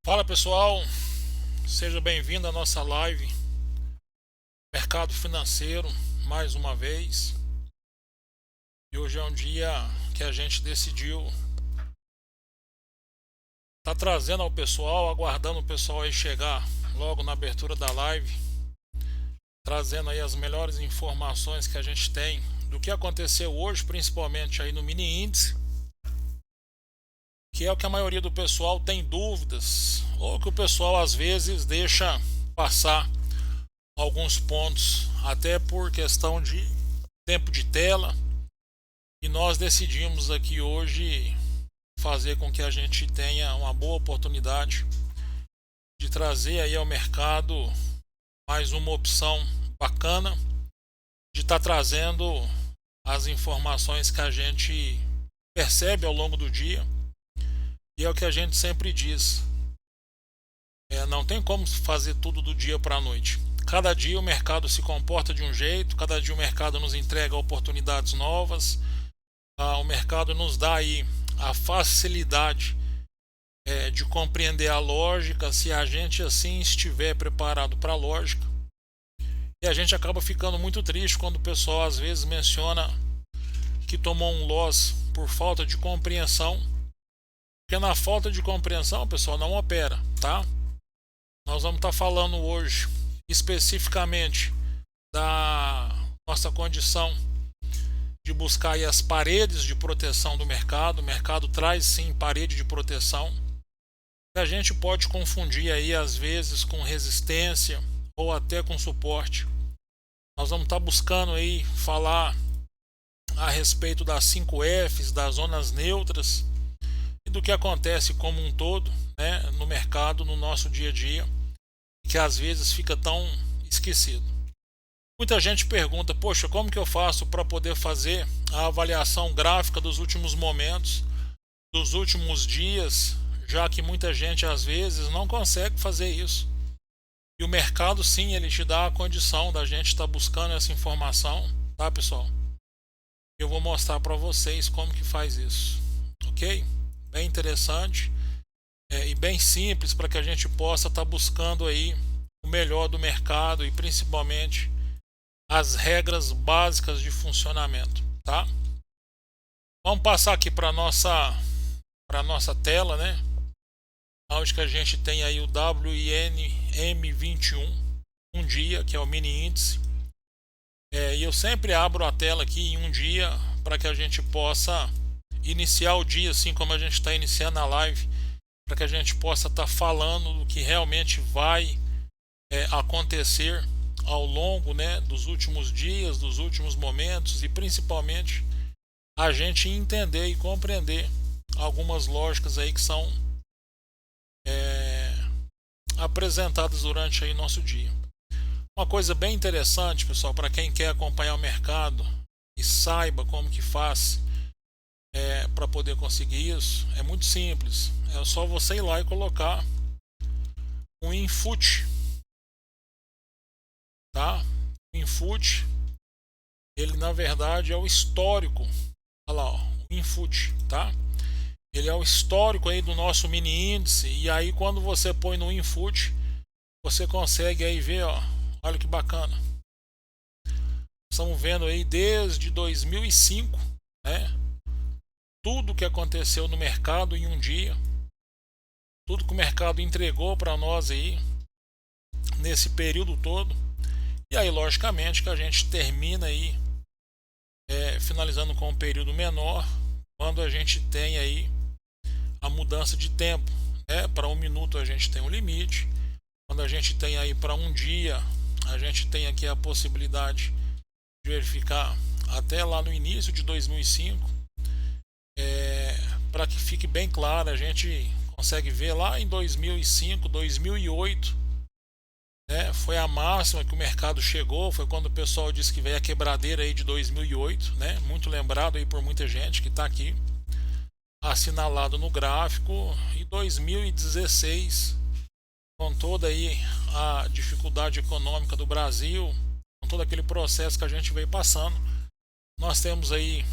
Fala pessoal, seja bem-vindo à nossa live Mercado Financeiro mais uma vez. E hoje é um dia que a gente decidiu trazendo ao pessoal, aguardando o pessoal aí chegar logo na abertura da live, trazendo aí as melhores informações que a gente tem do que aconteceu hoje, principalmente aí no mini índice, que é o que a maioria do pessoal tem dúvidas ou que o pessoal às vezes deixa passar alguns pontos, até por questão de tempo de tela, e nós decidimos aqui hoje fazer com que a gente tenha uma boa oportunidade de trazer aí ao mercado mais uma opção bacana de estar trazendo as informações que a gente percebe ao longo do dia, e é o que a gente sempre diz, não tem como fazer tudo do dia para a noite. Cada dia o mercado se comporta de um jeito, cada dia o mercado nos entrega oportunidades novas, o mercado nos dá aí a facilidade de compreender a lógica, se a gente assim estiver preparado para a lógica. E a gente acaba ficando muito triste quando o pessoal às vezes menciona que tomou um loss por falta de compreensão, porque na falta de compreensão o pessoal não opera, tá? Nós vamos estar falando hoje especificamente da nossa condição de buscar aí as paredes de proteção do mercado. O mercado traz sim parede de proteção, que a gente pode confundir aí às vezes com resistência ou até com suporte. Nós vamos estar buscando aí falar a respeito das 5Fs, das zonas neutras e do que acontece como um todo, né, no mercado, no nosso dia a dia, que às vezes fica tão esquecido. Muita gente pergunta: poxa, como que eu faço para poder fazer a avaliação gráfica dos últimos momentos, dos últimos dias, já que muita gente às vezes não consegue fazer isso. E o mercado sim, ele te dá a condição da gente estar buscando essa informação, tá pessoal? Eu vou mostrar para vocês como que faz isso, ok? Bem interessante e bem simples para que a gente possa estar buscando aí o melhor do mercado e principalmente as regras básicas de funcionamento, tá? Vamos passar aqui para nossa tela, né? Onde que a gente tem aí o WINM21, um dia, que é o mini índice. E eu sempre abro a tela aqui em um dia para que a gente possa iniciar o dia assim como a gente está iniciando a live, para que a gente possa estar falando do que realmente vai acontecer ao longo, né, dos últimos dias, dos últimos momentos, e principalmente a gente entender e compreender algumas lógicas aí que são apresentadas durante aí nosso dia. Uma coisa bem interessante, pessoal, para quem quer acompanhar o mercado e saiba como que faz para poder conseguir isso, é muito simples. É só você ir lá e colocar um input, tá? O input, ele na verdade é o histórico. Olha lá, ó, o input, tá? Ele é o histórico aí do nosso mini índice, e aí quando você põe no input, você consegue aí ver, ó, olha que bacana. Estamos vendo aí desde 2005, né? Tudo que aconteceu no mercado em um dia, tudo que o mercado entregou para nós aí nesse período todo. E aí, logicamente, que a gente termina aí finalizando com um período menor, quando a gente tem aí a mudança de tempo, né? Para um minuto a gente tem um limite, quando a gente tem aí para um dia, a gente tem aqui a possibilidade de verificar até lá no início de 2005. Para que fique bem claro, a gente consegue ver lá em 2005, 2008, né, foi a máxima que o mercado chegou, foi quando o pessoal disse que veio a quebradeira aí de 2008, né, muito lembrado aí por muita gente que está aqui assinalado no gráfico. E 2016, com toda aí a dificuldade econômica do Brasil, com todo aquele processo que a gente veio passando, nós temos aí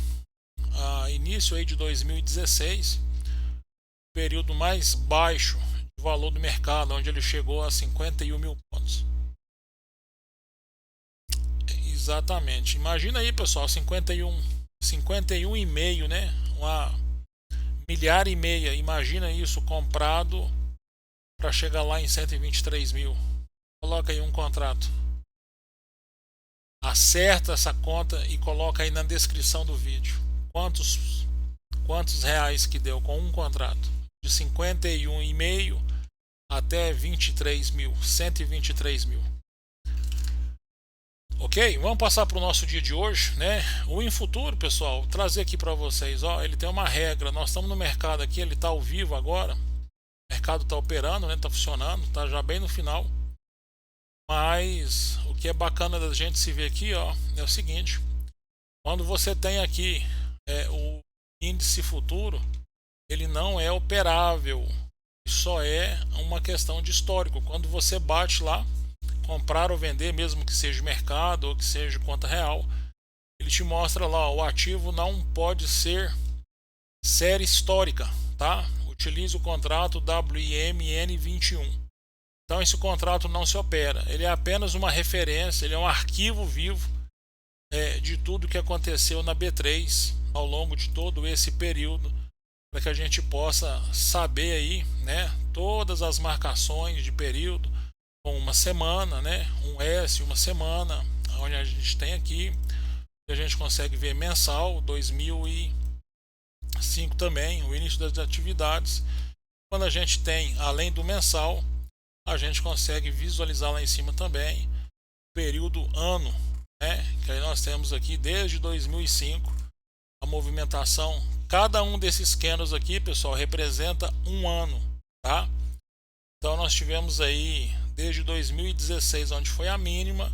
início aí de 2016, período mais baixo o valor do mercado, onde ele chegou a 51 mil pontos. Exatamente. Imagina aí, pessoal, 51,5, né? Uma milhar e meia. Imagina isso comprado para chegar lá em 123 mil. Coloca aí um contrato. Acerta essa conta e coloca aí na descrição do vídeo. Quantos reais que deu com um contrato? De 51,5 até 23 mil, 123 mil. Ok? Vamos passar para o nosso dia de hoje, né? O InFuturo, pessoal, trazer aqui para vocês, ó, ele tem uma regra. Nós estamos no mercado aqui, ele está ao vivo agora. O mercado está operando, né? Está funcionando, está já bem no final. Mas o que é bacana da gente se ver aqui, ó, é o seguinte: quando você tem aqui o índice futuro, ele não é operável, só é uma questão de histórico. Quando você bate lá, comprar ou vender, mesmo que seja mercado ou que seja conta real, ele te mostra lá, o ativo não pode ser série histórica, tá? Utilize o contrato WIMN21. Então esse contrato não se opera, ele é apenas uma referência, ele é um arquivo vivo de tudo que aconteceu na B3 ao longo de todo esse período, para que a gente possa saber aí, né, todas as marcações de período, com uma semana, né, um S, uma semana, onde a gente tem aqui, a gente consegue ver mensal, 2005 também, o início das atividades. Quando a gente tem, além do mensal, a gente consegue visualizar lá em cima também período ano, né? Que aí nós temos aqui desde 2005 a movimentação. Cada um desses candles aqui, pessoal, representa um ano, tá? Então nós tivemos aí desde 2016, onde foi a mínima,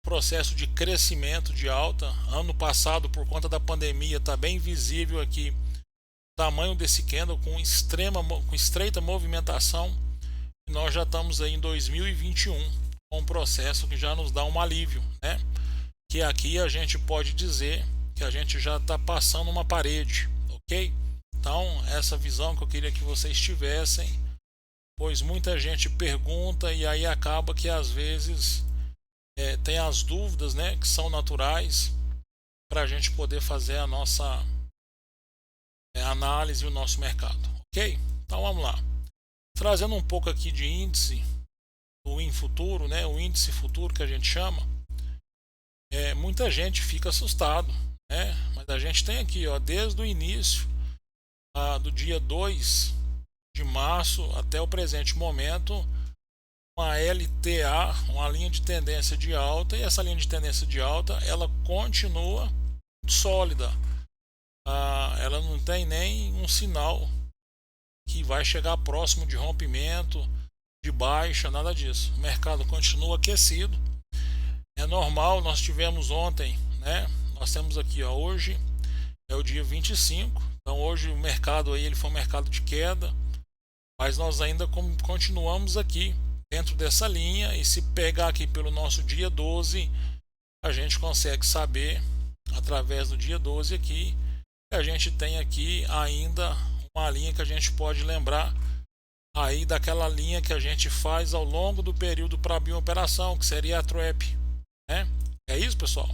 processo de crescimento, de alta. Ano passado, por conta da pandemia, está bem visível aqui o tamanho desse candle com estreita movimentação. Nós já estamos aí em 2021 com um processo que já nos dá um alívio, né? Que aqui a gente pode dizer que a gente já está passando uma parede, ok? Então essa visão que eu queria que vocês tivessem, pois muita gente pergunta e aí acaba que às vezes tem as dúvidas, né? Que são naturais para a gente poder fazer a nossa análise e o nosso mercado, ok? Então vamos lá. Trazendo um pouco aqui de índice, o InFuturo, né, o índice futuro que a gente chama, muita gente fica assustado, né, mas a gente tem aqui, ó, desde o início do dia 2 de março até o presente momento, uma LTA, uma linha de tendência de alta, e essa linha de tendência de alta, ela continua sólida, ela não tem nem um sinal que vai chegar próximo de rompimento, de baixa, nada disso. O mercado continua aquecido. É normal, nós tivemos ontem, né? Nós temos aqui, ó, hoje é o dia 25. Então hoje o mercado aí, ele foi um mercado de queda, mas nós ainda continuamos aqui dentro dessa linha, e se pegar aqui pelo nosso dia 12, a gente consegue saber através do dia 12 aqui, que a gente tem aqui ainda uma linha que a gente pode lembrar aí daquela linha que a gente faz ao longo do período para abrir uma operação, que seria a trap, né? É isso, pessoal?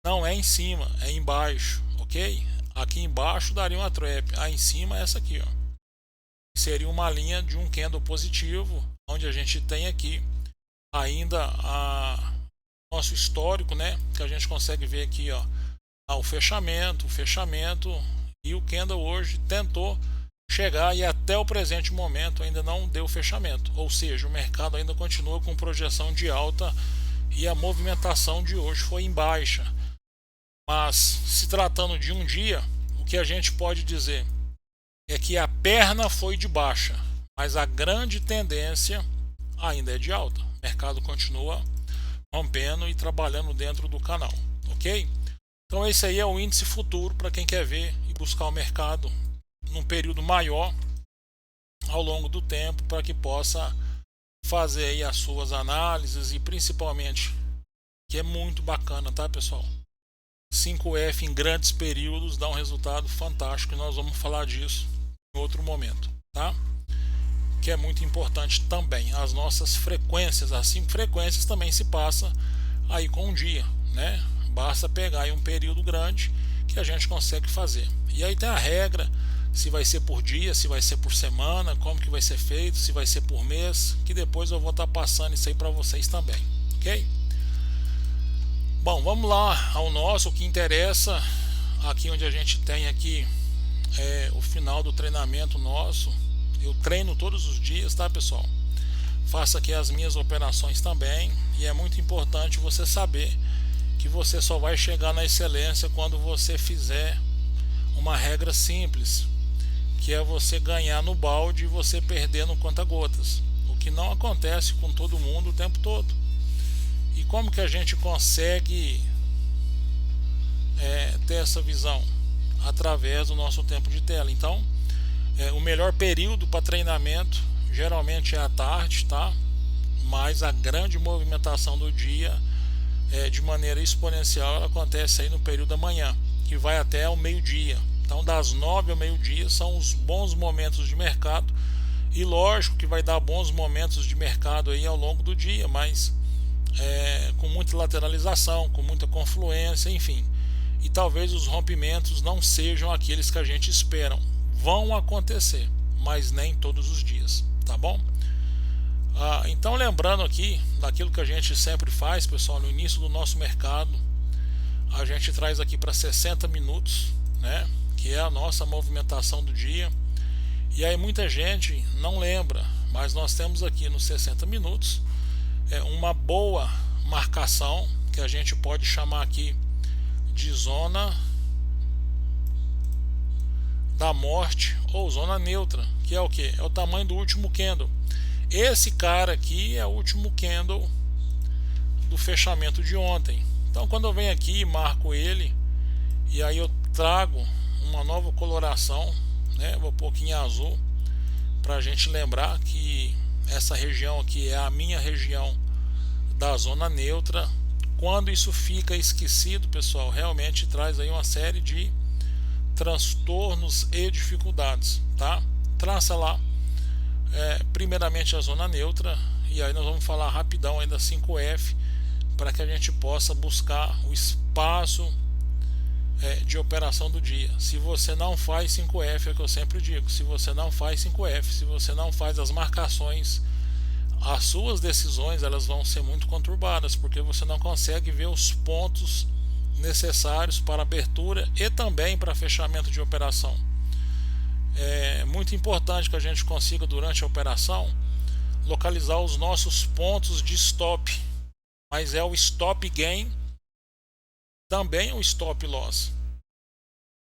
Não é em cima, é embaixo, ok? Aqui embaixo daria uma trap, aí em cima é essa aqui, ó. Seria uma linha de um candle positivo, onde a gente tem aqui ainda nosso histórico, né? Que a gente consegue ver aqui, ó, o fechamento, e o candle hoje tentou chegar e até o presente momento ainda não deu fechamento, ou seja, o mercado ainda continua com projeção de alta e a movimentação de hoje foi em baixa. Mas se tratando de um dia, o que a gente pode dizer é que a perna foi de baixa, mas a grande tendência ainda é de alta. O mercado continua rompendo e trabalhando dentro do canal, ok? Então esse aí é o índice futuro para quem quer ver e buscar o mercado num período maior ao longo do tempo, para que possa fazer aí as suas análises, e principalmente, que é muito bacana, tá, pessoal? 5F em grandes períodos dá um resultado fantástico, e nós vamos falar disso em outro momento, tá? que é muito importante também, as nossas frequências. As 5 frequências também se passa aí com um dia, né? Basta pegar aí um período grande que a gente consegue fazer. E aí tem a regra, se vai ser por dia, se vai ser por semana, como que vai ser feito, se vai ser por mês, que depois eu vou estar passando isso aí para vocês também, ok? Bom, vamos lá ao nosso, o que interessa aqui onde a gente tem aqui o final do treinamento nosso. Eu treino todos os dias, tá, pessoal? Faço aqui as minhas operações também, e é muito importante você saber que você só vai chegar na excelência quando você fizer uma regra simples, que é você ganhar no balde e você perder no conta-gotas, o que não acontece com todo mundo o tempo todo. E como que a gente consegue ter essa visão? Através do nosso tempo de tela. Então, o melhor período para treinamento geralmente é à tarde, tá? Mas a grande movimentação do dia, de maneira exponencial, ela acontece aí no período da manhã, que vai até ao meio-dia. Então, das 9 ao meio-dia são os bons momentos de mercado, e lógico que vai dar bons momentos de mercado aí ao longo do dia, mas com muita lateralização, com muita confluência, enfim. E talvez os rompimentos não sejam aqueles que a gente espera. Vão acontecer, mas nem todos os dias, tá bom? Então, lembrando aqui daquilo que a gente sempre faz, pessoal, no início do nosso mercado, a gente traz aqui para 60 minutos, né? Que é a nossa movimentação do dia. E aí muita gente não lembra, mas nós temos aqui nos 60 minutos uma boa marcação, que a gente pode chamar aqui de zona da morte ou zona neutra, que é o que? É o tamanho do último candle. Esse cara aqui é o último candle do fechamento de ontem. Então, quando eu venho aqui e marco ele, e aí eu trago uma nova coloração, né? Vou pôr aqui em azul, para a gente lembrar que essa região aqui é a minha região da zona neutra. Quando isso fica esquecido, pessoal, realmente traz aí uma série de transtornos e dificuldades, tá? Traça lá primeiramente a zona neutra, e aí nós vamos falar rapidão ainda 5F, para que a gente possa buscar o espaço de operação do dia. Se você não faz 5F, é o que eu sempre digo, se você não faz 5F, se você não faz as marcações, as suas decisões elas vão ser muito conturbadas, porque você não consegue ver os pontos necessários para abertura e também para fechamento de operação. É muito importante que a gente consiga, durante a operação, localizar os nossos pontos de stop, mas é o stop gain, também é o stop loss.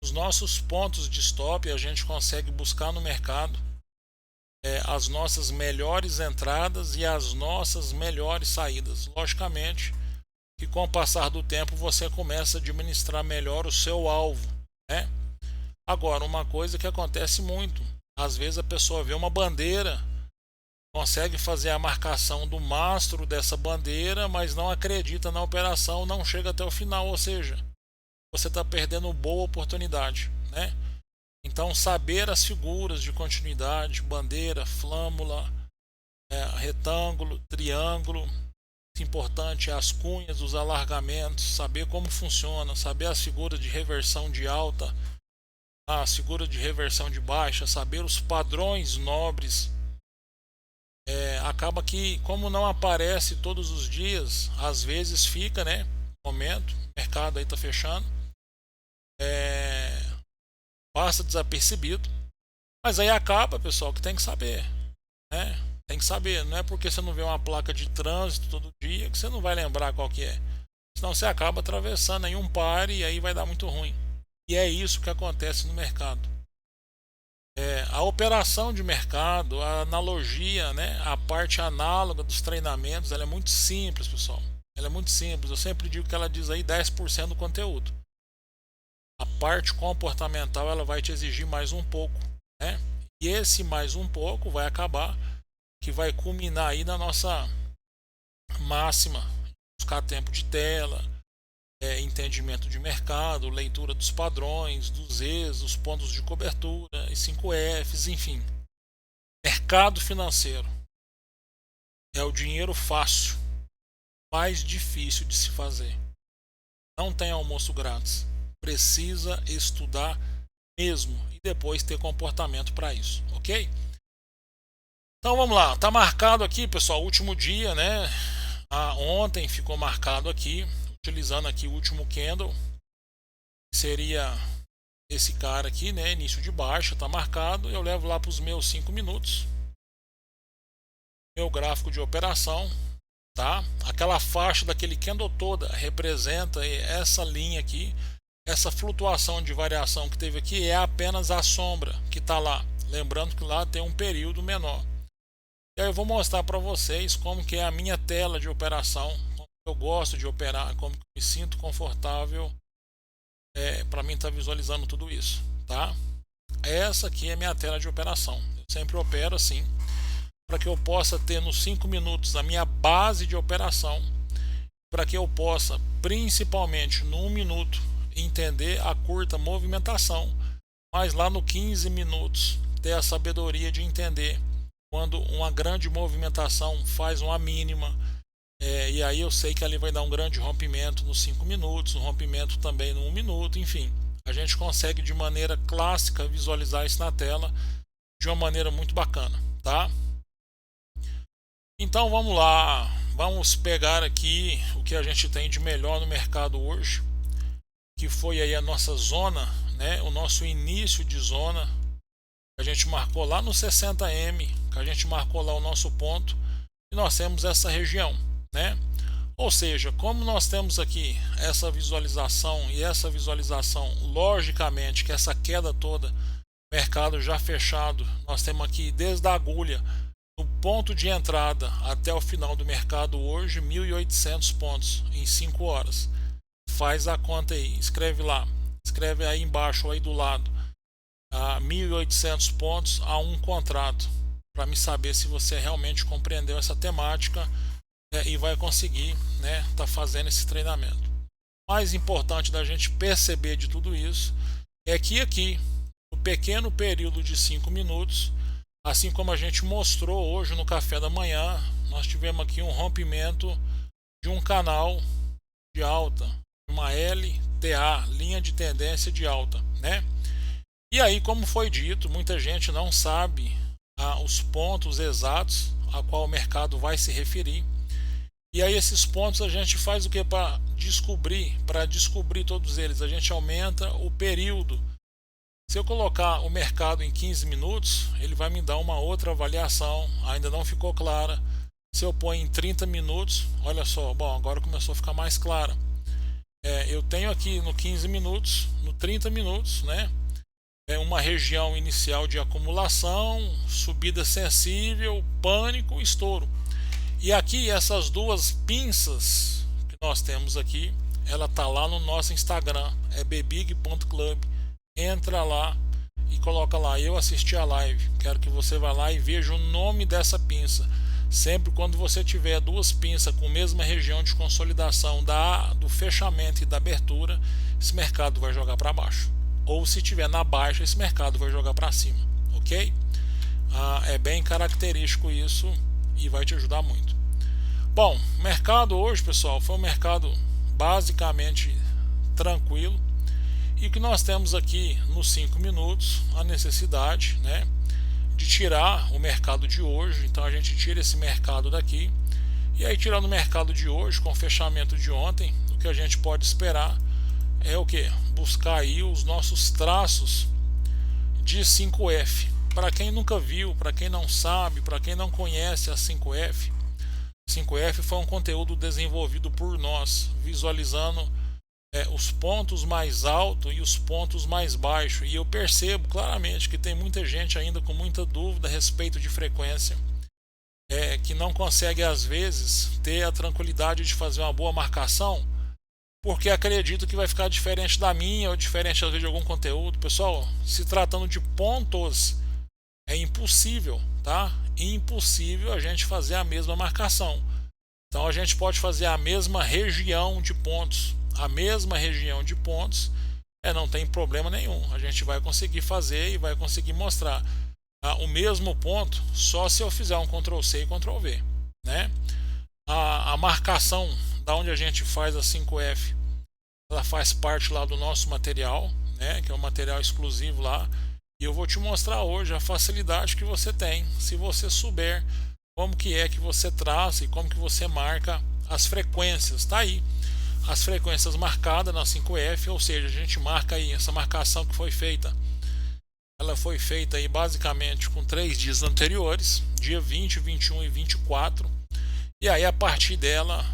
Os nossos pontos de stop a gente consegue buscar no mercado as nossas melhores entradas e as nossas melhores saídas. Logicamente que com o passar do tempo você começa a administrar melhor o seu alvo, né? Agora, uma coisa que acontece muito, às vezes a pessoa vê uma bandeira, consegue fazer a marcação do mastro dessa bandeira, mas não acredita na operação, não chega até o final, ou seja, você está perdendo boa oportunidade, né? Então, saber as figuras de continuidade, bandeira, flâmula, retângulo, triângulo, muito importante, as cunhas, os alargamentos, saber como funciona, saber as figuras de reversão de alta, as figuras de reversão de baixa, saber os padrões nobres. Acaba que, como não aparece todos os dias, às vezes fica, né? Momento, o mercado aí está fechando, passa desapercebido, mas aí acaba, pessoal, que tem que saber, né? Tem que saber, não é porque você não vê uma placa de trânsito todo dia que você não vai lembrar qual que é. Senão você acaba atravessando aí um pare e aí vai dar muito ruim. E é isso que acontece no mercado. A operação de mercado, a analogia, né, a parte análoga dos treinamentos, ela é muito simples, pessoal. Ela é muito simples. Eu sempre digo que ela diz aí 10% do conteúdo. A parte comportamental ela vai te exigir mais um pouco, né? E esse mais um pouco vai acabar que vai culminar aí na nossa máxima, buscar tempo de tela, entendimento de mercado, leitura dos padrões, dos Zs, dos pontos de cobertura, e 5Fs, enfim. mercado financeiro é o dinheiro fácil, mais difícil de se fazer. Não tem almoço grátis. Precisa estudar mesmo e depois ter comportamento para isso, ok? Então vamos lá, tá marcado aqui, pessoal, último dia, né? Ontem ficou marcado aqui, utilizando aqui o último candle, seria esse cara aqui, né? Início de baixa, tá marcado. Eu levo lá para os meus 5 minutos. Meu gráfico de operação, tá? Aquela faixa daquele candle toda representa essa linha aqui. Essa flutuação de variação que teve aqui é apenas a sombra que está lá. Lembrando que lá tem um período menor. E aí eu vou mostrar para vocês como que é a minha tela de operação, como eu gosto de operar, como eu me sinto confortável para mim estar visualizando tudo isso, tá? Essa aqui é minha tela de operação. Eu sempre opero assim, para que eu possa ter nos 5 minutos a minha base de operação, para que eu possa, principalmente no 1 minuto, entender a curta movimentação, mas lá no 15 minutos ter a sabedoria de entender quando uma grande movimentação faz uma mínima, e aí eu sei que ali vai dar um grande rompimento nos 5 minutos, um rompimento também no 1 minuto, enfim. A gente consegue de maneira clássica visualizar isso na tela de uma maneira muito bacana, tá? Então vamos lá, vamos pegar aqui o que a gente tem de melhor no mercado hoje, que foi aí a nossa zona, né? O nosso início de zona, a gente marcou lá no 60M, que a gente marcou lá o nosso ponto, e nós temos essa região, né? Ou seja, como nós temos aqui essa visualização e essa visualização, logicamente que essa queda toda, mercado já fechado, nós temos aqui desde a agulha, no ponto de entrada até o final do mercado hoje, 1.800 pontos em 5 horas. Faz a conta aí, escreve lá, escreve aí embaixo, aí do lado, 1.800 pontos a um contrato, para me saber se você realmente compreendeu essa temática e vai conseguir, né, tá fazendo esse treinamento. O mais importante da gente perceber de tudo isso é que aqui, no pequeno período de 5 minutos, assim como a gente mostrou hoje no café da manhã, nós tivemos aqui um rompimento de um canal de alta, uma LTA, linha de tendência de alta, né? E aí, como foi dito, muita gente não sabe os pontos exatos a qual o mercado vai se referir. E aí esses pontos a gente faz o que para descobrir? Para descobrir todos eles, a gente aumenta o período. Se eu colocar o mercado em 15 minutos, ele vai me dar uma outra avaliação, ainda não ficou clara. Se eu põe em 30 minutos, olha só, bom, agora começou a ficar mais clara. Eu tenho aqui no 15 minutos, no 30 minutos, né? Uma região inicial de acumulação, subida sensível, pânico, estouro. E aqui essas duas pinças que nós temos aqui, ela tá lá no nosso Instagram, é bebig.club. Entra lá e coloca lá, eu assisti a live. Quero que você vá lá e veja o nome dessa pinça. Sempre quando você tiver duas pinças com a mesma região de consolidação do fechamento e da abertura, esse mercado vai jogar para baixo. Ou se tiver na baixa, esse mercado vai jogar para cima, ok? É bem característico isso e vai te ajudar muito. Bom, mercado hoje, pessoal, foi um mercado basicamente tranquilo. E que nós temos aqui nos 5 minutos a necessidade, né, de tirar o mercado de hoje. Então a gente tira esse mercado daqui. E aí, tirando o mercado de hoje com o fechamento de ontem, o que a gente pode esperar é o que? Buscar aí os nossos traços de 5F. Para quem nunca viu, para quem não sabe, para quem não conhece a 5F, 5F foi um conteúdo desenvolvido por nós, visualizando os pontos mais altos e os pontos mais baixos. E eu percebo claramente que tem muita gente ainda com muita dúvida a respeito de frequência, que não consegue às vezes ter a tranquilidade de fazer uma boa marcação, porque acredito que vai ficar diferente da minha ou diferente às vezes de algum conteúdo. Pessoal, se tratando de pontos, é impossível, tá? Impossível a gente fazer a mesma marcação. Então a gente pode fazer a mesma região de pontos, não tem problema nenhum. A gente vai conseguir fazer e vai conseguir mostrar. o mesmo ponto só se eu fizer um Ctrl C e Ctrl V, né? A marcação da onde a gente faz a 5F, ela faz parte lá do nosso material, né? Que é um material exclusivo lá. E eu vou te mostrar hoje a facilidade que você tem se você souber como que é que você traça e como que você marca as frequências. Tá aí as frequências marcadas na 5F, ou seja, a gente marca aí essa marcação que foi feita. Ela foi feita aí basicamente com 3 dias anteriores, dia 20, 21 e 24. E aí a partir dela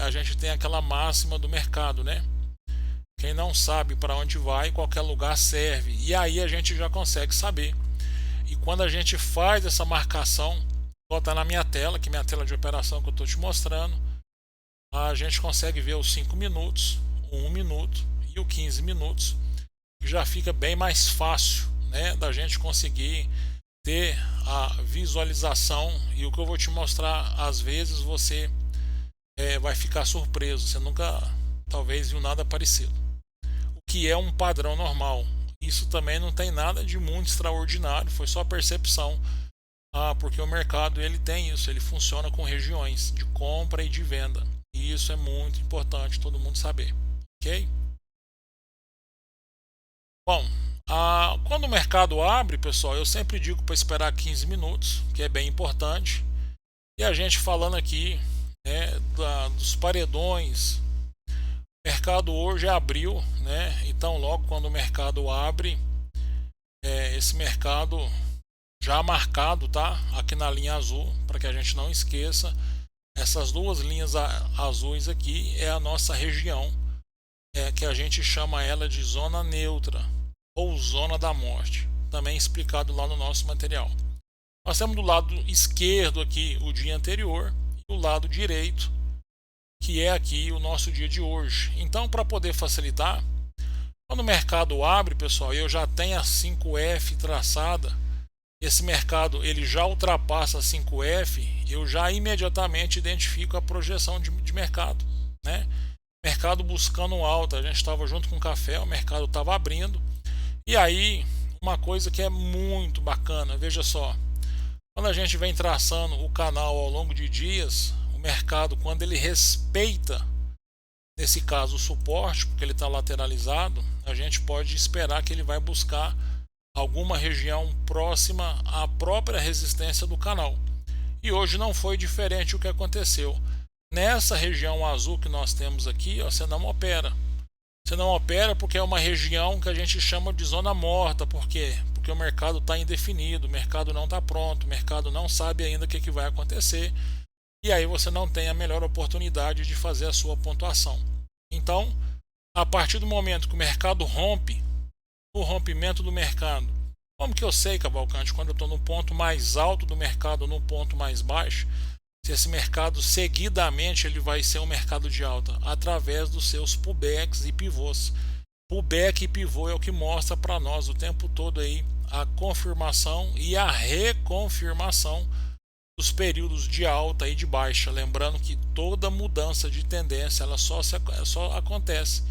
a gente tem aquela máxima do mercado, né? Quem não sabe para onde vai, qualquer lugar serve. E aí a gente já consegue saber. E quando a gente faz essa marcação, bota na minha tela, que é minha tela de operação que eu estou te mostrando, a gente consegue ver os 5 minutos, o 1 minuto e o 15 minutos. Já fica bem mais fácil, né, da gente conseguir ter a visualização. E o que eu vou te mostrar, às vezes você vai ficar surpreso. Você nunca, talvez, viu nada parecido. Que é um padrão normal. Isso também não tem nada de muito extraordinário, foi só percepção. Porque o mercado ele tem isso, ele funciona com regiões de compra e de venda. E isso é muito importante todo mundo saber, ok? Bom, quando o mercado abre, pessoal, eu sempre digo para esperar 15 minutos, que é bem importante. E a gente falando aqui dos paredões. O mercado hoje abriu, né? Então logo quando o mercado abre, esse mercado já marcado, tá? Aqui na linha azul, para que a gente não esqueça, essas duas linhas azuis aqui é a nossa região, que a gente chama ela de zona neutra ou zona da morte, também explicado lá no nosso material. Nós temos do lado esquerdo aqui o dia anterior e o lado direito, que é aqui o nosso dia de hoje. Então, para poder facilitar, quando o mercado abre, pessoal, eu já tenho a 5F traçada, esse mercado ele já ultrapassa a 5F, eu já imediatamente identifico a projeção de mercado, né? Mercado buscando alta, a gente estava junto com o café, o mercado estava abrindo. E aí, uma coisa que é muito bacana, veja só, quando a gente vem traçando o canal ao longo de dias, o mercado, quando ele respeita, nesse caso o suporte, porque ele está lateralizado, a gente pode esperar que ele vai buscar alguma região próxima à própria resistência do canal. E hoje não foi diferente o que aconteceu. Nessa região azul que nós temos aqui, você não opera. Você não opera porque é uma região que a gente chama de zona morta. Por quê? Porque o mercado está indefinido, o mercado não está pronto, o mercado não sabe ainda o que vai acontecer. E aí você não tem a melhor oportunidade de fazer a sua pontuação. Então, a partir do momento que o mercado rompe, o rompimento do mercado, como que eu sei, Cavalcante, quando eu estou no ponto mais alto do mercado ou no ponto mais baixo, se esse mercado seguidamente ele vai ser um mercado de alta? Através dos seus pullbacks e pivôs. Pullback e pivô é o que mostra para nós o tempo todo aí a confirmação e a reconfirmação dos períodos de alta e de baixa. Lembrando que toda mudança de tendência ela só acontece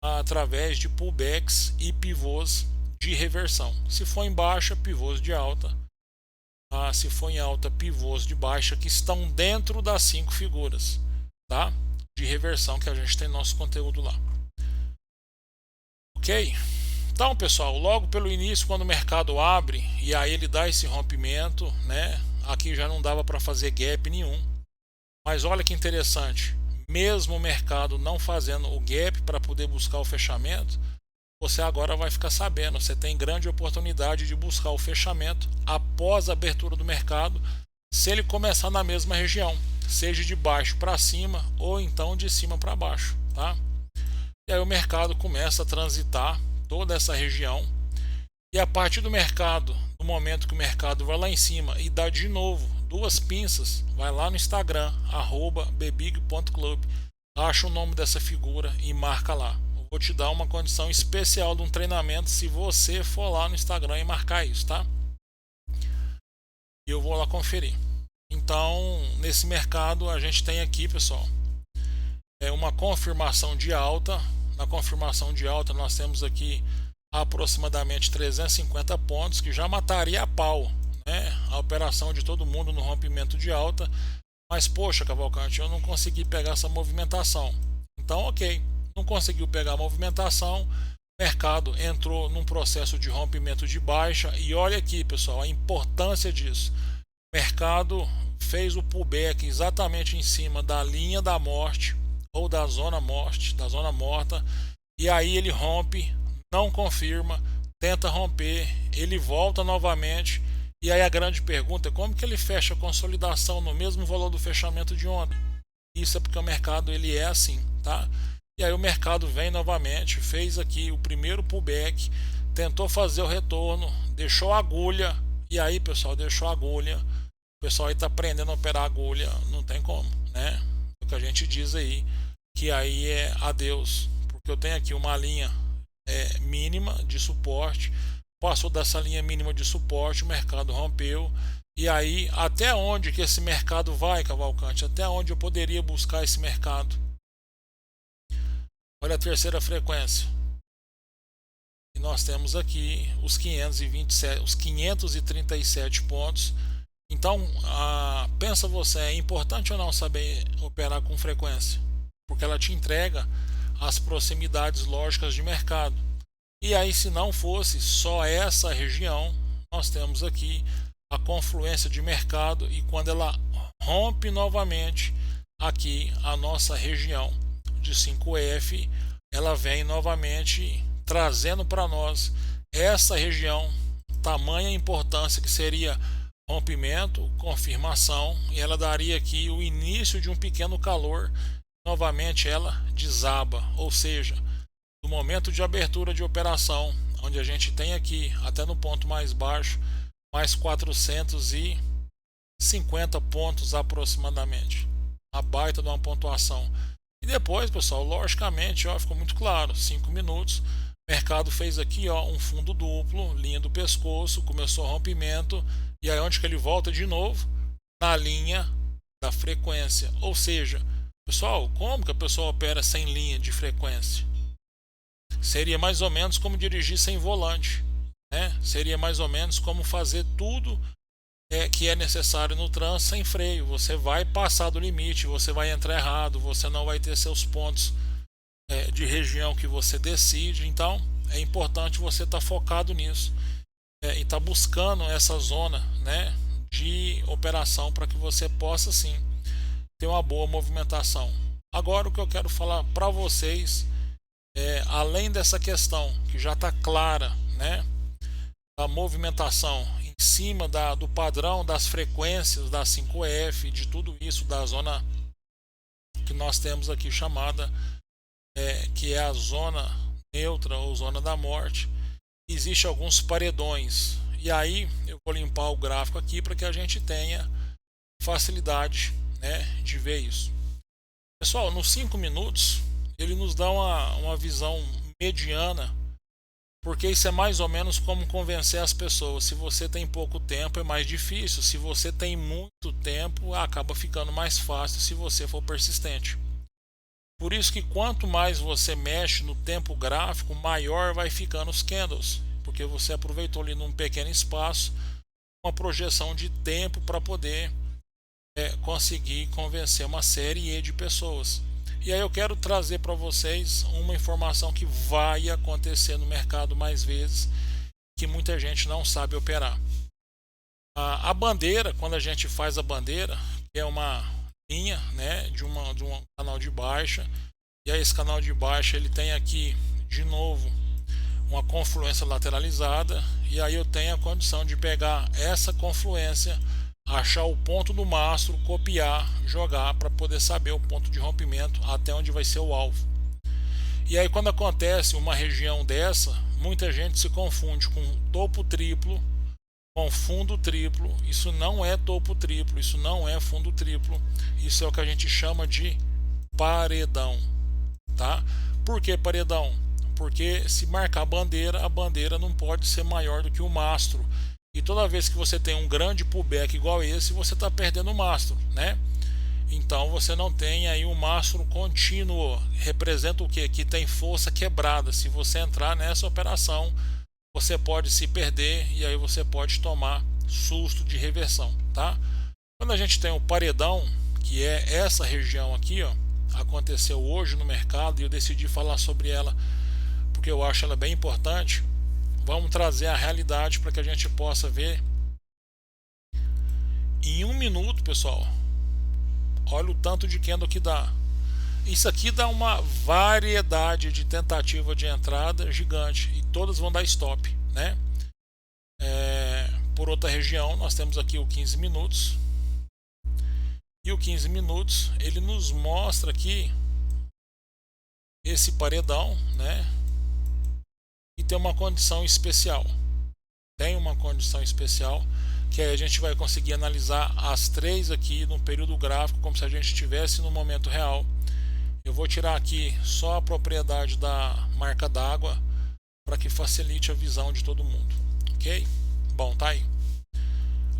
através de pullbacks e pivôs de reversão. Se for em baixa, pivôs de alta. Se for em alta, pivôs de baixa, que estão dentro das 5 figuras, tá? De reversão que a gente tem no nosso conteúdo lá. Ok? Então, pessoal, logo pelo início, quando o mercado abre e aí ele dá esse rompimento, né? Aqui já não dava para fazer gap nenhum. Mas olha que interessante, mesmo o mercado não fazendo o gap para poder buscar o fechamento, você agora vai ficar sabendo, você tem grande oportunidade de buscar o fechamento após a abertura do mercado, se ele começar na mesma região, seja de baixo para cima ou então de cima para baixo, tá? E aí o mercado começa a transitar toda essa região, e a partir do mercado, no momento que o mercado vai lá em cima e dá de novo 2 pinças, vai lá no Instagram, @bebig.club, acha o nome dessa figura e marca lá. Eu vou te dar uma condição especial de um treinamento se você for lá no Instagram e marcar isso, tá? E eu vou lá conferir. Então, nesse mercado a gente tem aqui, pessoal, uma confirmação de alta. Na confirmação de alta nós temos aqui aproximadamente 350 pontos, que já mataria a pau, né, a operação de todo mundo no rompimento de alta. Mas poxa, Cavalcante, eu não consegui pegar essa movimentação. Então, ok, não conseguiu pegar a movimentação, o mercado entrou num processo de rompimento de baixa. E olha aqui, pessoal, a importância disso. O mercado fez o pullback exatamente em cima da linha da morte, ou da zona morte, da zona morta, e aí ele rompe, não confirma, tenta romper, ele volta novamente. E aí a grande pergunta é como que ele fecha a consolidação no mesmo valor do fechamento de ontem. Isso é porque o mercado ele é assim, tá? E aí o mercado vem novamente, fez aqui o primeiro pullback, tentou fazer o retorno, deixou a agulha. E aí, pessoal, deixou a agulha. O pessoal aí tá aprendendo a operar a agulha, não tem como, né? O que a gente diz aí, que aí é adeus, porque eu tenho aqui uma linha mínima de suporte, passou dessa linha mínima de suporte, o mercado rompeu. E aí, até onde que esse mercado vai, Cavalcante? Até onde eu poderia buscar esse mercado? Olha a terceira frequência. E nós temos aqui os 537 pontos. Então, pensa você, é importante ou não saber operar com frequência? Porque ela te entrega as proximidades lógicas de mercado. E aí, se não fosse só essa região, nós temos aqui a confluência de mercado, e quando ela rompe novamente aqui a nossa região de 5F, ela vem novamente trazendo para nós essa região, tamanha importância que seria rompimento, confirmação, e ela daria aqui o início de um pequeno calor. Novamente ela desaba, ou seja, no momento de abertura de operação, onde a gente tem aqui até no ponto mais baixo mais 450 pontos aproximadamente, a baita de uma pontuação. E depois, pessoal, logicamente, ficou muito claro, 5 minutos, o mercado fez aqui um fundo duplo, linha do pescoço, começou o rompimento, e aí onde que ele volta de novo? Na linha da frequência. Ou seja, pessoal, como que a pessoa opera sem linha de frequência? Seria mais ou menos como dirigir sem volante, né? Seria mais ou menos como fazer tudo que é necessário no trânsito sem freio. Você vai passar do limite, você vai entrar errado, você não vai ter seus pontos de região que você decide. Então é importante você estar focado nisso e estar buscando essa zona, né, de operação, para que você possa sim ter uma boa movimentação. Agora, o que eu quero falar para vocês além dessa questão que já está clara, né, da movimentação em cima do padrão das frequências da 5F, de tudo isso, da zona que nós temos aqui chamada que é a zona neutra ou zona da morte, existe alguns paredões. E aí eu vou limpar o gráfico aqui para que a gente tenha facilidade, né, de ver isso. Pessoal, nos 5 minutos ele nos dá uma visão mediana, porque isso é mais ou menos como convencer as pessoas. Se você tem pouco tempo é mais difícil, se você tem muito tempo acaba ficando mais fácil se você for persistente. Por isso que quanto mais você mexe no tempo gráfico, maior vai ficando os candles, porque você aproveitou ali num pequeno espaço uma projeção de tempo para poder conseguir convencer uma série de pessoas. E aí eu quero trazer para vocês uma informação que vai acontecer no mercado mais vezes, que muita gente não sabe operar. A bandeira, quando a gente faz a bandeira, é uma linha, né, de um canal de baixa, e aí esse canal de baixa ele tem aqui de novo uma confluência lateralizada, e aí eu tenho a condição de pegar essa confluência, achar o ponto do mastro, copiar, jogar para poder saber o ponto de rompimento até onde vai ser o alvo. E aí quando acontece uma região dessa, muita gente se confunde com topo triplo, com fundo triplo. Isso não é topo triplo, isso não é fundo triplo, isso é o que a gente chama de paredão, tá? Por que paredão? Porque se marcar a bandeira não pode ser maior do que o mastro. E toda vez que você tem um grande pullback igual esse, você está perdendo o mastro, né? Então você não tem aí um mastro contínuo. Representa o que? Que tem força quebrada. Se você entrar nessa operação, você pode se perder e aí você pode tomar susto de reversão, tá? Quando a gente tem o paredão, que é essa região aqui, ó, aconteceu hoje no mercado e eu decidi falar sobre ela porque eu acho ela bem importante. Vamos trazer a realidade para que a gente possa ver em um minuto, pessoal. Olha o tanto de candle que dá. Isso aqui dá uma variedade de tentativa de entrada gigante e todas vão dar stop, né? Por outra região, nós temos aqui o 15 minutos. E o 15 minutos, ele nos mostra aqui esse paredão, né? E tem uma condição especial. Tem uma condição especial que aí a gente vai conseguir analisar as três aqui no período gráfico como se a gente estivesse no momento real. Eu vou tirar aqui só a propriedade da marca d'água para que facilite a visão de todo mundo, ok? Bom, tá aí.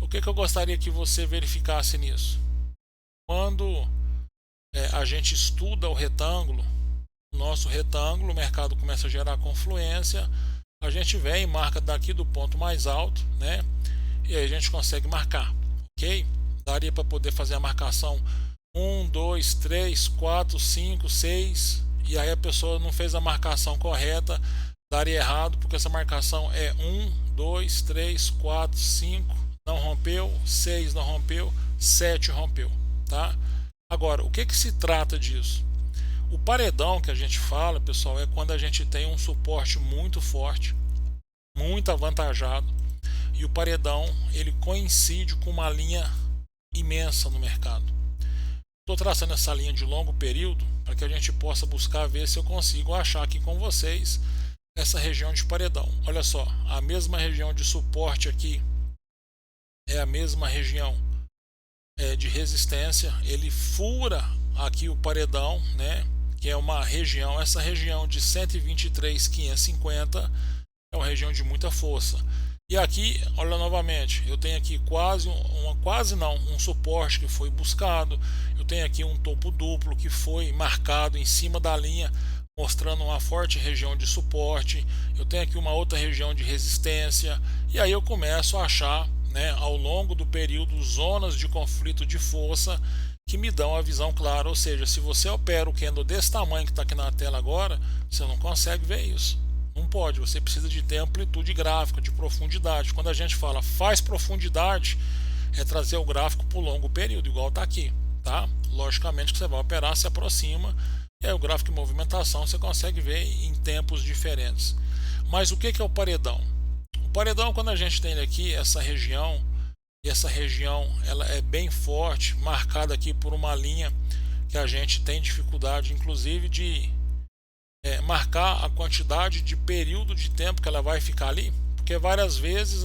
O que eu gostaria que você verificasse nisso? Quando a gente estuda o retângulo, o nosso retângulo, o mercado começa a gerar confluência, a gente vem e marca daqui do ponto mais alto, né? E aí a gente consegue marcar, ok? Daria para poder fazer a marcação 1, 2, 3, 4, 5, 6, e aí a pessoa não fez a marcação correta, daria errado, porque essa marcação é 1, 2, 3, 4, 5, não rompeu, 6 não rompeu, 7 rompeu, tá? Agora, o que se trata disso? O paredão que a gente fala, pessoal, é quando a gente tem um suporte muito forte, muito avantajado, e o paredão ele coincide com uma linha imensa no mercado. Estou traçando essa linha de longo período para que a gente possa buscar ver se eu consigo achar aqui com vocês essa região de paredão. Olha só, a mesma região de suporte aqui é a mesma região de resistência. Ele fura aqui o paredão, né? Que é uma região, essa região de 123.550 é uma região de muita força. E aqui, olha novamente, eu tenho aqui um suporte que foi buscado, eu tenho aqui um topo duplo que foi marcado em cima da linha, mostrando uma forte região de suporte, eu tenho aqui uma outra região de resistência, e aí eu começo a achar, né, ao longo do período, zonas de conflito de força que me dão a visão clara. Ou seja, se você opera o candle desse tamanho que está aqui na tela agora, você não consegue ver isso. Não pode, você precisa de ter amplitude gráfica, de profundidade. Quando a gente fala faz profundidade, é trazer o gráfico para o longo período, igual está aqui, tá? Logicamente que você vai operar, se aproxima, e aí o gráfico de movimentação você consegue ver em tempos diferentes. Mas o que é o paredão? O paredão, quando a gente tem aqui essa região ela é bem forte, marcada aqui por uma linha que a gente tem dificuldade, inclusive, de marcar a quantidade de período de tempo que ela vai ficar ali, porque várias vezes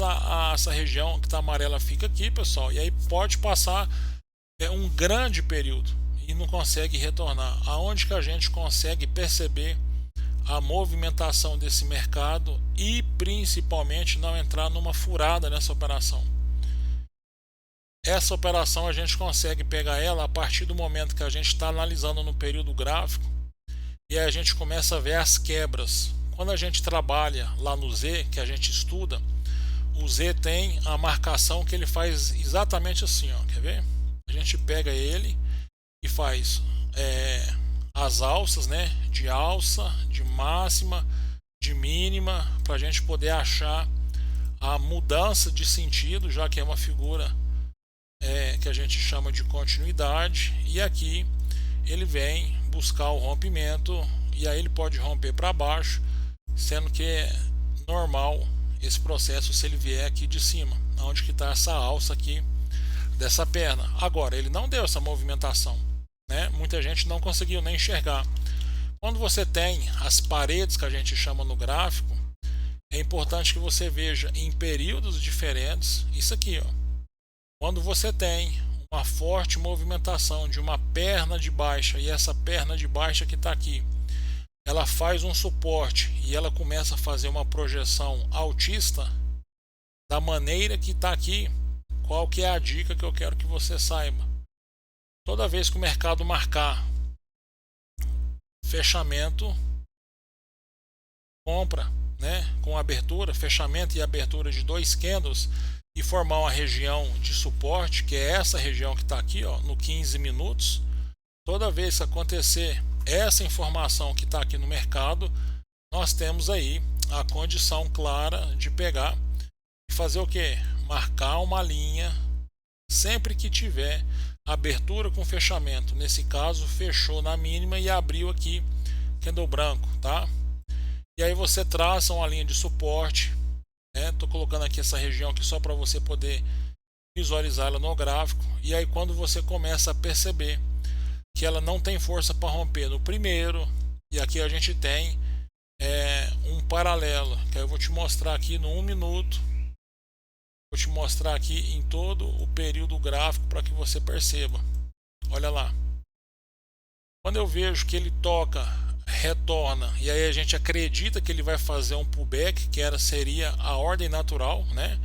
essa região que está amarela fica aqui, pessoal, e aí pode passar um grande período e não consegue retornar. Aonde que a gente consegue perceber a movimentação desse mercado e principalmente não entrar numa furada nessa operação? Essa operação a gente consegue pegar ela a partir do momento que a gente está analisando no período gráfico e aí a gente começa a ver as quebras. Quando a gente trabalha lá no Z, que a gente estuda, o Z tem a marcação que ele faz exatamente assim, ó. Quer ver? A gente pega ele e faz as alças, né? De alça, de máxima, de mínima, para a gente poder achar a mudança de sentido, já que é uma figura que a gente chama de continuidade, e aqui ele vem buscar o rompimento, e aí ele pode romper para baixo, sendo que é normal esse processo se ele vier aqui de cima, onde que está essa alça aqui dessa perna. Agora, ele não deu essa movimentação, né? Muita gente não conseguiu nem enxergar. Quando você tem as paredes que a gente chama no gráfico, é importante que você veja em períodos diferentes isso aqui, ó. Quando você tem uma forte movimentação de uma perna de baixa, e essa perna de baixa que está aqui, ela faz um suporte e ela começa a fazer uma projeção altista, da maneira que está aqui, qual que é a dica que eu quero que você saiba? Toda vez que o mercado marcar fechamento, compra, né, com abertura, fechamento e abertura de 2 candles e formar uma região de suporte, que é essa região que está aqui, ó, no 15 minutos. Toda vez que acontecer essa informação que está aqui no mercado, nós temos aí a condição clara de pegar e fazer o que? Marcar uma linha sempre que tiver abertura com fechamento. Nesse caso, fechou na mínima e abriu aqui candle branco, tá? E aí você traça uma linha de suporte, né? Tô colocando aqui essa região aqui só para você poder visualizar ela no gráfico. E aí quando você começa a perceber que ela não tem força para romper no primeiro, e aqui a gente tem um paralelo, que aí eu vou te mostrar aqui no 1 minuto. Vou te mostrar aqui em todo o período gráfico para que você perceba. Olha lá. Quando eu vejo que ele toca, retorna, e aí a gente acredita que ele vai fazer um pullback, que seria a ordem natural, né?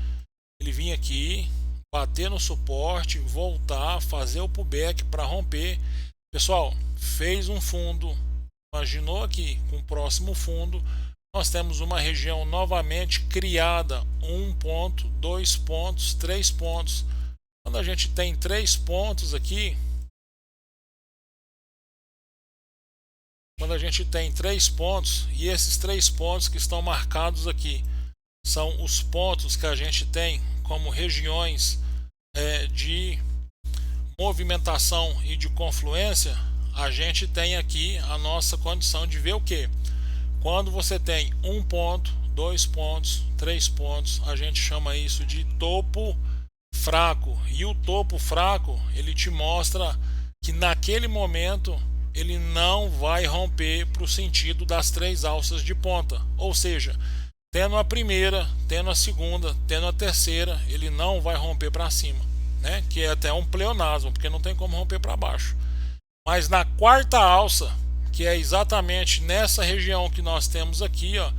Ele vinha aqui, bater no suporte, voltar, fazer o pullback para romper. Pessoal, fez um fundo, imaginou aqui com o próximo fundo, nós temos uma região novamente criada, 1 ponto, 2 pontos, 3 pontos. Quando a gente tem 3 pontos aqui, quando a gente tem 3 pontos, e esses 3 pontos que estão marcados aqui são os pontos que a gente tem como regiões de movimentação e de confluência, a gente tem aqui a nossa condição de ver o que? Quando você tem 1 ponto, 2 pontos, 3 pontos, a gente chama isso de topo fraco. E o topo fraco, ele te mostra que naquele momento ele não vai romper para o sentido das 3 alças de ponta. Ou seja, tendo a primeira, tendo a segunda, tendo a terceira, ele não vai romper para cima, né? Que é até um pleonasmo, porque não tem como romper para baixo. Mas na quarta alça, que é exatamente nessa região que nós temos aqui, ó,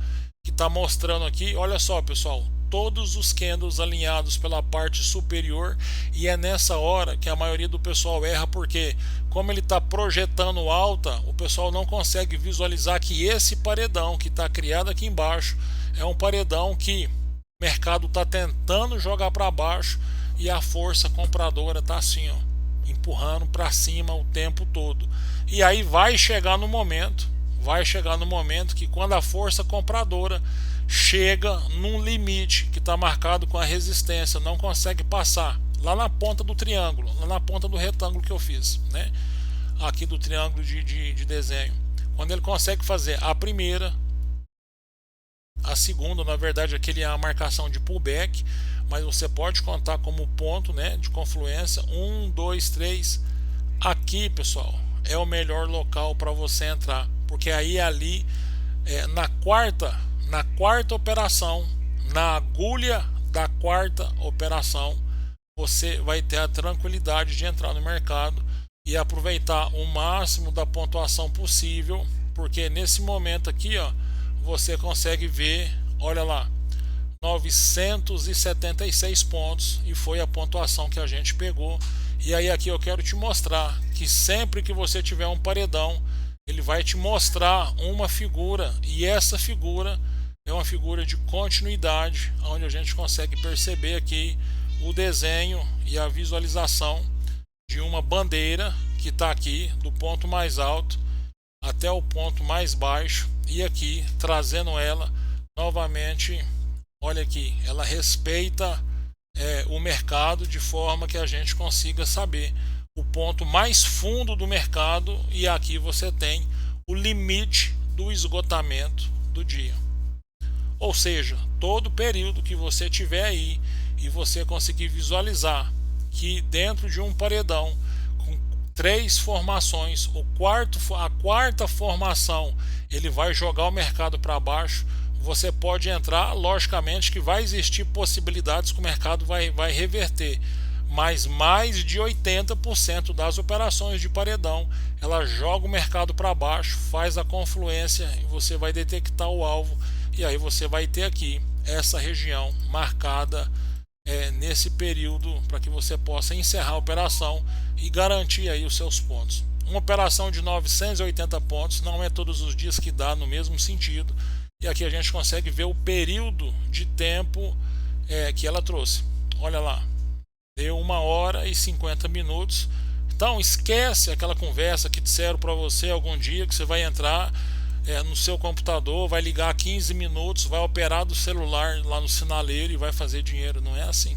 que está mostrando aqui, olha só, pessoal, todos os candles alinhados pela parte superior, e é nessa hora que a maioria do pessoal erra, porque como ele está projetando alta, o pessoal não consegue visualizar que esse paredão que está criado aqui embaixo é um paredão que o mercado está tentando jogar para baixo e a força compradora está assim, ó, empurrando para cima o tempo todo. E aí vai chegar no momento que quando a força compradora chega num limite que está marcado com a resistência, não consegue passar, lá na ponta do triângulo, lá na ponta do retângulo que eu fiz, né? Aqui do triângulo de desenho. Quando ele consegue fazer a primeira, a segunda, na verdade aquele é a marcação de pullback, mas você pode contar como ponto, né, de confluência, 1, 2, 3. Aqui, pessoal, é o melhor local para você entrar, porque aí ali na quarta operação, na agulha da quarta operação, você vai ter a tranquilidade de entrar no mercado e aproveitar o máximo da pontuação possível, porque nesse momento aqui, ó, você consegue ver, olha lá, 976 pontos, e foi a pontuação que a gente pegou. E aí aqui eu quero te mostrar que sempre que você tiver um paredão, ele vai te mostrar uma figura, e essa figura é uma figura de continuidade, onde a gente consegue perceber aqui o desenho e a visualização de uma bandeira que está aqui do ponto mais alto até o ponto mais baixo, e aqui trazendo ela novamente. Olha aqui, ela respeita o mercado de forma que a gente consiga saber o ponto mais fundo do mercado, e aqui você tem o limite do esgotamento do dia. Ou seja, todo período que você tiver aí e você conseguir visualizar que dentro de um paredão com 3 formações, a quarta formação ele vai jogar o mercado para baixo, você pode entrar. Logicamente que vai existir possibilidades que o mercado vai reverter, mas mais de 80% das operações de paredão, ela joga o mercado para baixo, faz a confluência, e você vai detectar o alvo, e aí você vai ter aqui essa região marcada nesse período para que você possa encerrar a operação e garantir aí os seus pontos. Uma operação de 980 pontos não é todos os dias que dá no mesmo sentido, e aqui a gente consegue ver o período de tempo que ela trouxe. Olha lá, deu 1 hora e 50 minutos. Então esquece aquela conversa que disseram para você algum dia que você vai entrar no seu computador, vai ligar 15 minutos, vai operar do celular lá no sinaleiro e vai fazer dinheiro. Não é assim.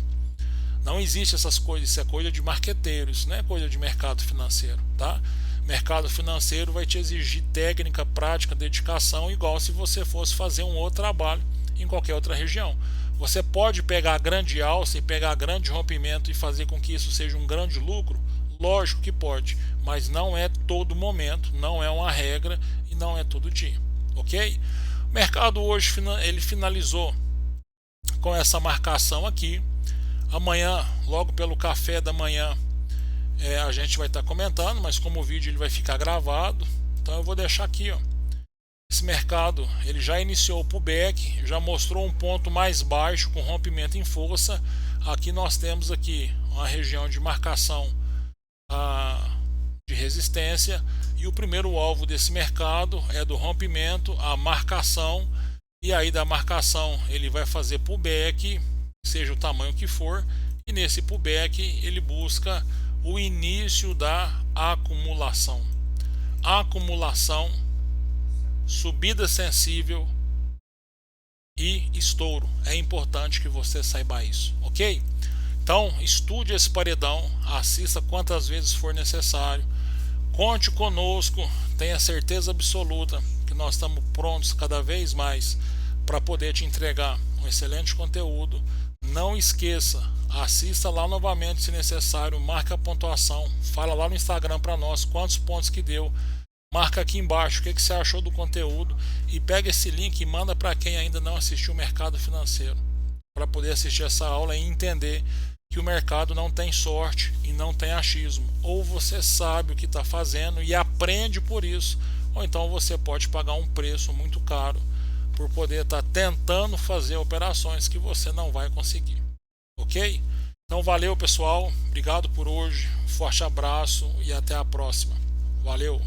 Não existe essas coisas, isso é coisa de marqueteiro, isso não é coisa de mercado financeiro, tá? Mercado financeiro vai te exigir técnica, prática, dedicação, igual se você fosse fazer um outro trabalho em qualquer outra região. Você pode pegar grande alça e pegar grande rompimento e fazer com que isso seja um grande lucro? Lógico que pode, mas não é todo momento, não é uma regra e não é todo dia, ok? O mercado hoje ele finalizou com essa marcação aqui. Amanhã, logo pelo café da manhã, a gente vai estar comentando, mas como o vídeo ele vai ficar gravado, então eu vou deixar aqui, ó. Esse mercado ele já iniciou o pullback, já mostrou um ponto mais baixo com rompimento em força. Aqui nós temos aqui uma região de marcação de resistência, e o primeiro alvo desse mercado é do rompimento, a marcação, e aí da marcação ele vai fazer pullback, seja o tamanho que for, e nesse pullback ele busca o início da acumulação. Acumulação, subida sensível e estouro. É importante que você saiba isso, ok? Então estude esse paredão, assista quantas vezes for necessário, conte conosco, tenha certeza absoluta que nós estamos prontos cada vez mais para poder te entregar um excelente conteúdo. Não esqueça, assista lá novamente se necessário, marca a pontuação, fala lá no Instagram para nós quantos pontos que deu, marca aqui embaixo o que você achou do conteúdo e pega esse link e manda para quem ainda não assistiu o mercado financeiro, para poder assistir essa aula e entender que o mercado não tem sorte e não tem achismo. Ou você sabe o que está fazendo e aprende por isso, ou então você pode pagar um preço muito caro por poder estar tentando fazer operações que você não vai conseguir, ok? Então valeu pessoal, obrigado por hoje, forte abraço e até a próxima. Valeu!